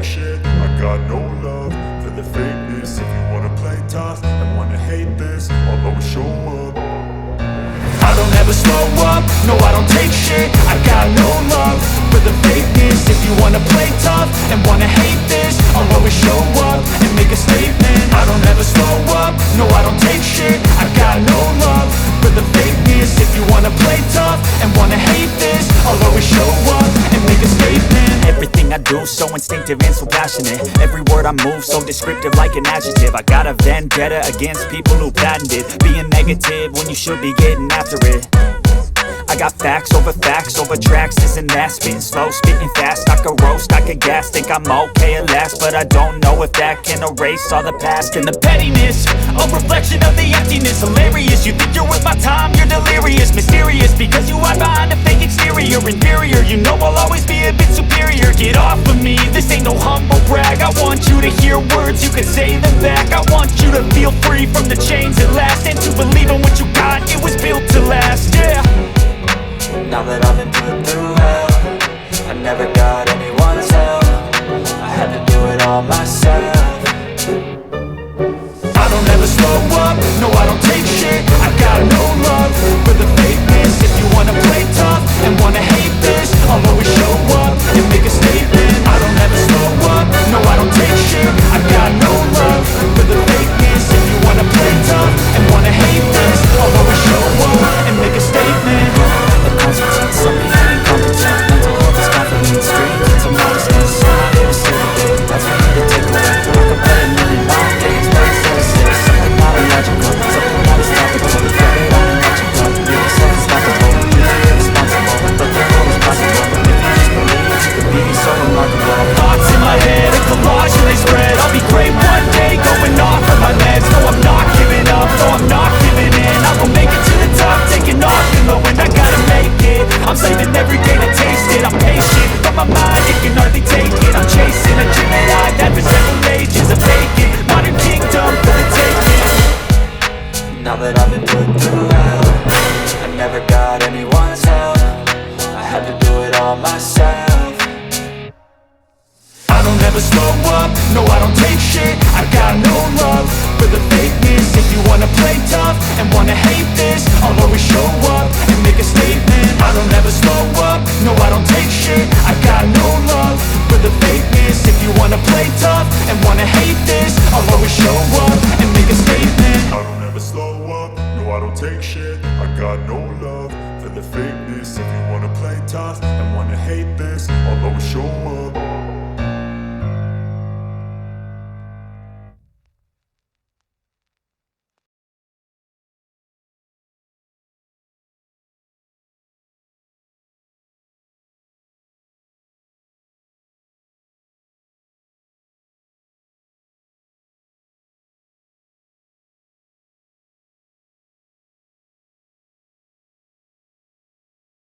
take shit, I got no love for the fakeness. If you wanna play tough and wanna hate this, I'll always show up. I don't ever slow up, no I don't take shit, I got no love for the fakeness. If you wanna play tough and wanna hate this, I'll always show up and make a statement. I don't ever slow up, no I don't take shit, I got no love for the fakeness. If you wanna play tough and wanna hate this, I'll always show up and make a statement. Everything I do so instinctive and so passionate. Every word I move so descriptive like an adjective. I got a vendetta against people who patented being negative when you should be getting after it. I got facts over tracks, this and that. Spitting slow, spitting fast, I could roast, I could gas. Think I'm okay at last, but I don't know if that can erase all the past. And the pettiness, a reflection of the emptiness. Hilarious, you think you're worth my time, you're delirious. Mysterious, because you hide behind a fake exterior. Inferior, you know I'll always be a bit superior. Get off of me, this ain't no humble brag. I want you to hear words, you can say them back. I want you to feel free from the chains at last, and to believe in what you got, it was built to last, yeah. Now that I've been put through hell, I never got anyone's help, I had to do it all myself. I don't ever slow up, no I don't take shit, I got no love for the fakeness. If you wanna play tough and wanna hate this, I'll always show up and make a statement. I don't ever slow up, no I don't take shit, I got no love for the fakeness. If you wanna play tough and wanna hate this, I'll always show up and make a statement. Consequence, some being incompetent. Mental health is confidence, straight into modestness. I'm here to say the day, that's for me to take away. I could play a million long games, but instead of six, something not illogical, something not as topical. Thread it on and let you go. You're so unstoppable, you're irresponsible, but the world is possible. If you just believe, you could be so remarkable. Thoughts in my head, a collage and they spread. I'll be great one day, going off of my meds. No, I'm not giving up, no, I'm not giving in. I will make it to the top, taking off in the wind. I gotta make it, I'm saving every day to taste it. I'm patient, but my mind, it can hardly take it. I'm chasing a dream that I've had for several ages. A vacant, modern kingdom for the taking. Now that I've been put through hell, I never got anyone's help, I had to do it all myself. I don't ever slow up, no I don't take shit, I got no love for the fakeness. If you wanna play tough and wanna hate this, I'll always show up and make a statement. I don't ever slow up, no I don't take shit, I got no love for the fakeness. If you wanna play tough and wanna hate